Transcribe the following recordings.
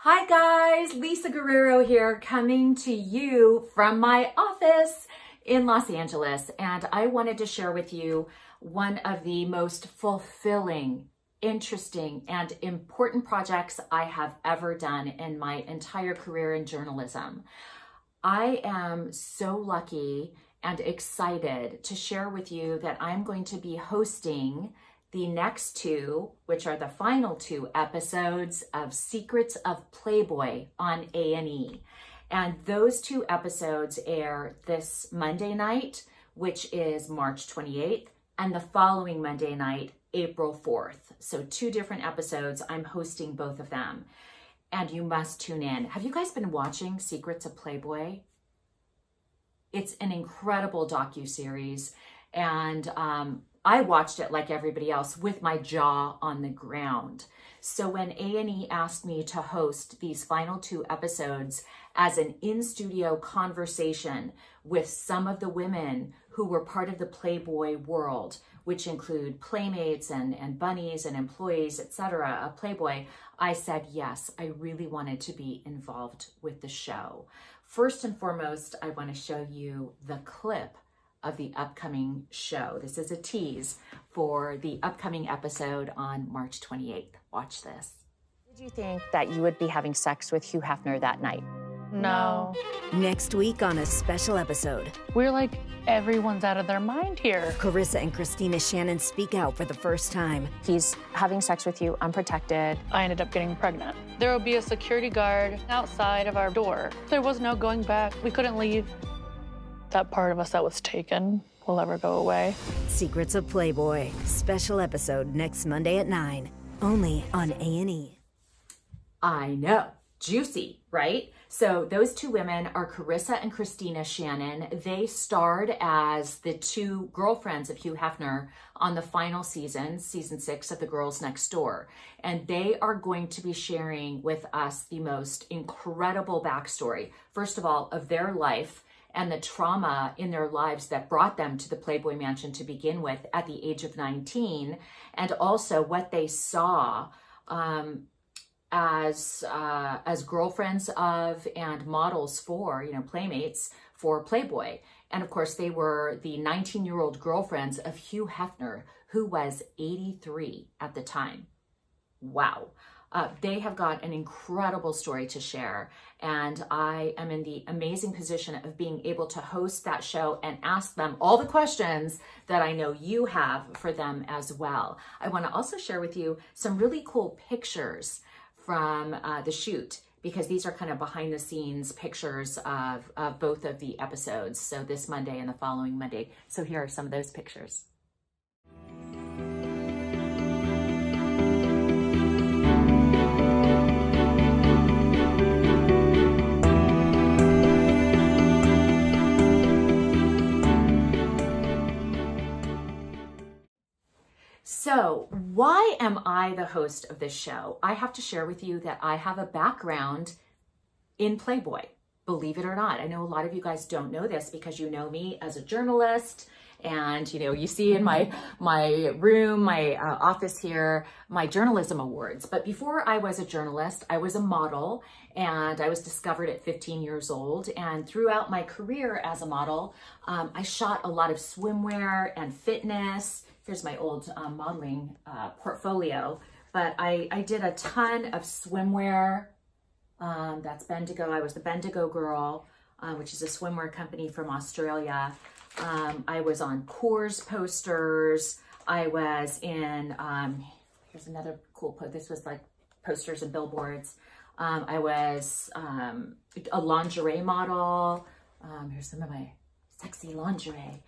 Hi guys, Lisa Guerrero here, coming to you from my office in Los Angeles. And I wanted to share with you one of the most fulfilling, interesting, and important projects I have ever done in my entire career in journalism. I am so lucky and excited to share with you that I'm going to be hosting the next two, which are the final two episodes of Secrets of Playboy on A&E. And those two episodes air this Monday night, which is March 28th, and the following Monday night, April 4th. So two different episodes. I'm hosting both of them. And you must tune in. Have you guys been watching Secrets of Playboy? It's an incredible docuseries. And I watched it like everybody else with my jaw on the ground. So when A&E asked me to host these final two episodes as an in-studio conversation with some of the women who were part of the Playboy world, which include playmates and bunnies and employees, etc., of Playboy, I said yes, I really wanted to be involved with the show. First and foremost, I want to show you the clip of the upcoming show. This is a tease for the upcoming episode on March 28th. Watch this. Did you think that you would be having sex with Hugh Hefner that night? No. Next week on a special episode, We're like, everyone's out of their mind here. Carissa and Christina Shannon speak out for the first time. He's having sex with you unprotected. I ended up getting pregnant. There will be a security guard outside of our door. There was no going back. We couldn't leave. That part of us that was taken will never go away. Secrets of Playboy, special episode next Monday at 9, only on A&E. I know, juicy, right? So those two women are Carissa and Christina Shannon. They starred as the two girlfriends of Hugh Hefner on the final season 6 of The Girls Next Door. And they are going to be sharing with us the most incredible backstory, first of all, of their life and the trauma in their lives that brought them to the Playboy Mansion to begin with at the age of 19, and also what they saw as girlfriends of and models for, playmates for Playboy. And of course, they were the 19-year-old girlfriends of Hugh Hefner, who was 83 at the time. Wow. They have got an incredible story to share, and I am in the amazing position of being able to host that show and ask them all the questions that I know you have for them as well. I want to also share with you some really cool pictures from the shoot, because these are kind of behind the scenes pictures of both of the episodes, so this Monday and the following Monday. So here are some of those pictures. So why am I the host of this show? I have to share with you that I have a background in Playboy, believe it or not. I know a lot of you guys don't know this because you know me as a journalist, and you see in my room, my office here, my journalism awards. But before I was a journalist, I was a model, and I was discovered at 15 years old. And throughout my career as a model, I shot a lot of swimwear and fitness. Here's my old modeling portfolio, but I did a ton of swimwear. That's Bendigo. I was the Bendigo girl, which is a swimwear company from Australia. I was on Coors posters. I was in, here's another cool post. This was like posters and billboards. I was a lingerie model. Here's some of my sexy lingerie.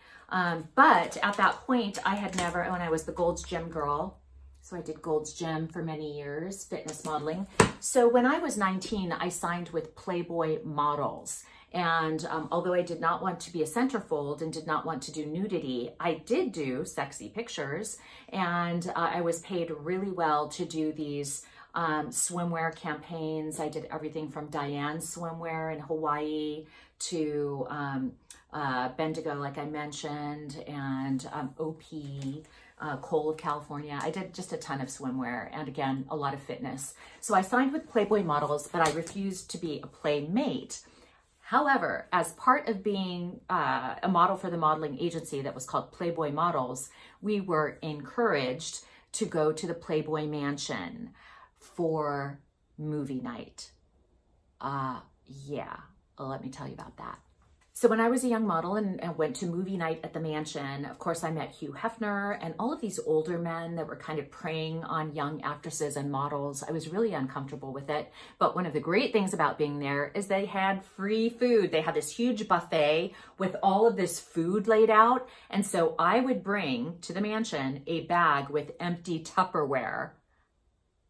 But at that point, I had never, when I was the Gold's Gym girl, so I did Gold's Gym for many years, fitness modeling. So when I was 19, I signed with Playboy Models. And although I did not want to be a centerfold and did not want to do nudity, I did do sexy pictures. And I was paid really well to do these swimwear campaigns. I did everything from Diane Swimwear in Hawaii to Bendigo, like I mentioned, and OP Cole of California. I did just a ton of swimwear and again, a lot of fitness. So I signed with Playboy Models, but I refused to be a playmate. However, as part of being a model for the modeling agency that was called Playboy Models, we were encouraged to go to the Playboy Mansion for movie night. Yeah, let me tell you about that. So when I was a young model and went to movie night at the mansion, of course I met Hugh Hefner and all of these older men that were kind of preying on young actresses and models. I was really uncomfortable with it. But one of the great things about being there is they had free food. They had this huge buffet with all of this food laid out. And so I would bring to the mansion a bag with empty Tupperware.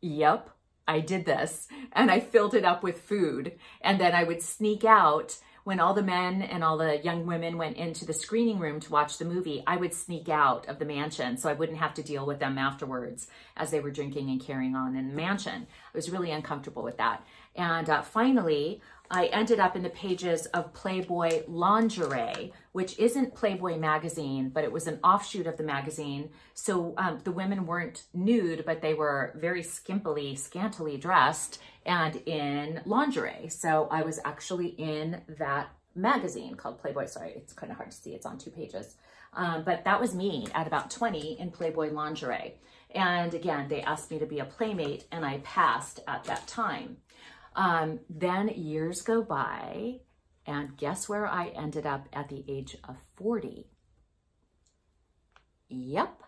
Yep, I did this. And I filled it up with food. And then I would sneak out. When all the men and all the young women went into the screening room to watch the movie, I would sneak out of the mansion so I wouldn't have to deal with them afterwards as they were drinking and carrying on in the mansion. I was really uncomfortable with that. And finally, I ended up in the pages of Playboy Lingerie, which isn't Playboy magazine, but it was an offshoot of the magazine. So the women weren't nude, but they were very scantily dressed and in lingerie. So I was actually in that magazine called Playboy. Sorry, it's kind of hard to see. It's on 2 pages. But that was me at about 20 in Playboy Lingerie. And again, they asked me to be a playmate and I passed at that time. Then years go by and guess where I ended up at the age of 40? Yep.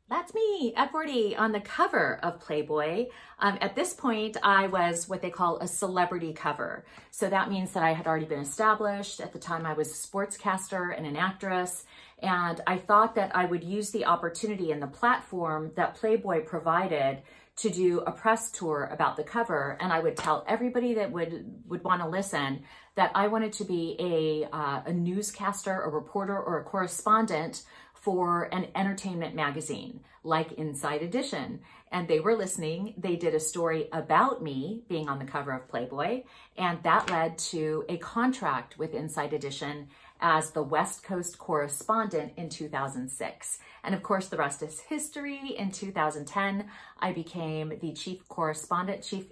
That's me at 40 on the cover of Playboy. At this point, I was what they call a celebrity cover. So that means that I had already been established. At the time, I was a sportscaster and an actress. And I thought that I would use the opportunity and the platform that Playboy provided to do a press tour about the cover. And I would tell everybody that would want to listen that I wanted to be a newscaster, a reporter, or a correspondent for an entertainment magazine like Inside Edition. And they were listening. They did a story about me being on the cover of Playboy. And that led to a contract with Inside Edition as the West Coast correspondent in 2006. And of course, the rest is history. In 2010, I became the chief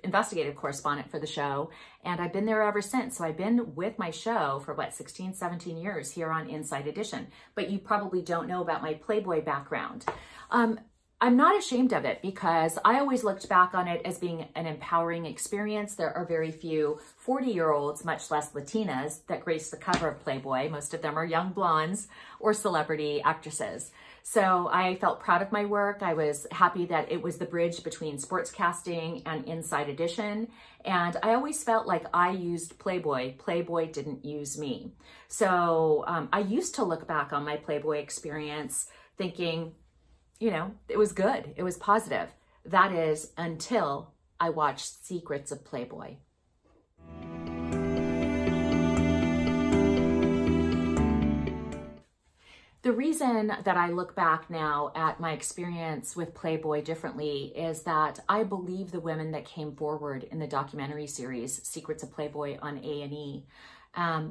investigative correspondent for the show. And I've been there ever since. So I've been with my show for 16, 17 years here on Inside Edition. But you probably don't know about my Playboy background. I'm not ashamed of it because I always looked back on it as being an empowering experience. There are very few 40-year-olds, much less Latinas, that grace the cover of Playboy. Most of them are young blondes or celebrity actresses. So I felt proud of my work. I was happy that it was the bridge between sportscasting and Inside Edition. And I always felt like I used Playboy. Playboy didn't use me. So I used to look back on my Playboy experience thinking, you know, it was good. It was positive. That is until I watched Secrets of Playboy. The reason that I look back now at my experience with Playboy differently is that I believe the women that came forward in the documentary series, Secrets of Playboy on A&E.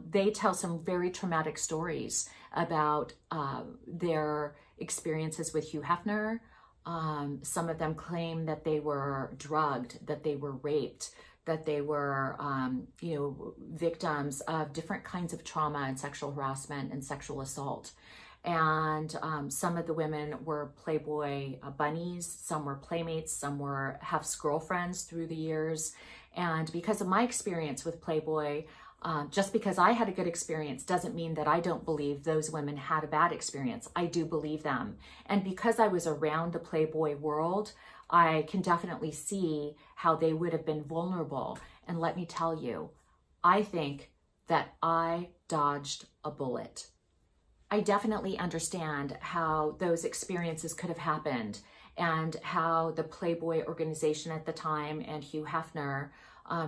They tell some very traumatic stories about their experiences with Hugh Hefner. Some of them claim that they were drugged, that they were raped, that they were, victims of different kinds of trauma and sexual harassment and sexual assault. And some of the women were Playboy bunnies, some were playmates, some were Hef's girlfriends through the years. And because of my experience with Playboy, just because I had a good experience doesn't mean that I don't believe those women had a bad experience. I do believe them. And because I was around the Playboy world, I can definitely see how they would have been vulnerable. And let me tell you, I think that I dodged a bullet. I definitely understand how those experiences could have happened and how the Playboy organization at the time and Hugh Hefner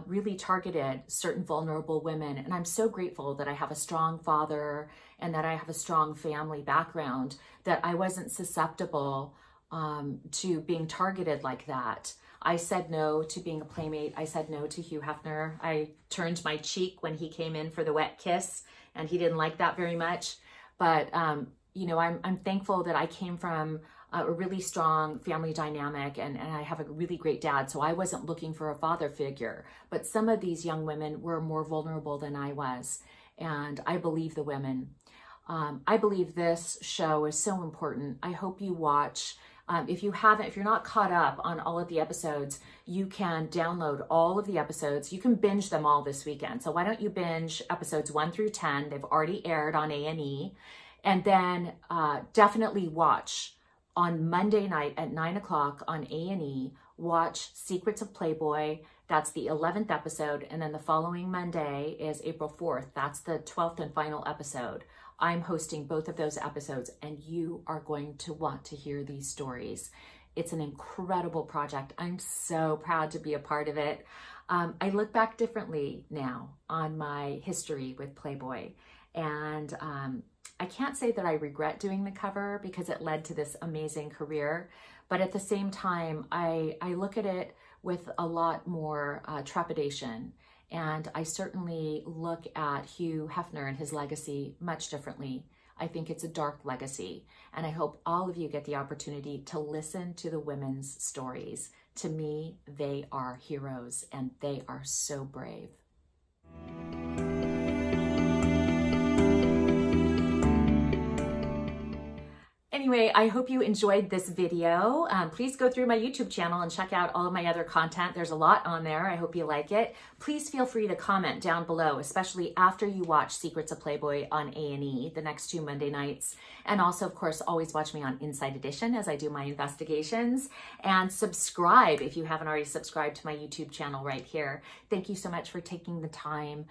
really targeted certain vulnerable women. And I'm so grateful that I have a strong father and that I have a strong family background, that I wasn't susceptible to being targeted like that. I said no to being a playmate. I said no to Hugh Hefner. I turned my cheek when he came in for the wet kiss, and he didn't like that very much. But, I'm thankful that I came from a really strong family dynamic, and I have a really great dad, so I wasn't looking for a father figure. But some of these young women were more vulnerable than I was, and I believe the women. I believe this show is so important. I hope you watch. If you're not caught up on all of the episodes, you can download all of the episodes. You can binge them all this weekend. So why don't you binge episodes 1 through 10? They've already aired on A&E. And then definitely watch on Monday night at 9 o'clock on A&E, watch Secrets of Playboy. That's the 11th episode. And then the following Monday is April 4th. That's the 12th and final episode. I'm hosting both of those episodes, and you are going to want to hear these stories. It's an incredible project. I'm so proud to be a part of it. I look back differently now on my history with Playboy, and I can't say that I regret doing the cover because it led to this amazing career, but at the same time, I look at it with a lot more trepidation. And I certainly look at Hugh Hefner and his legacy much differently. I think it's a dark legacy. And I hope all of you get the opportunity to listen to the women's stories. To me, they are heroes, and they are so brave. Anyway, I hope you enjoyed this video. Please go through my YouTube channel and check out all of my other content. There's a lot on there. I hope you like it. Please feel free to comment down below, especially after you watch Secrets of Playboy on A&E the next 2 Monday nights. And also, of course, always watch me on Inside Edition as I do my investigations. And subscribe if you haven't already subscribed to my YouTube channel right here. Thank you so much for taking the time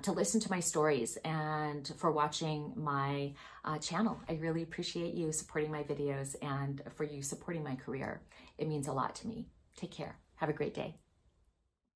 to listen to my stories and for watching my channel. I really appreciate you supporting my videos and for you supporting my career. It means a lot to me. Take care. Have a great day.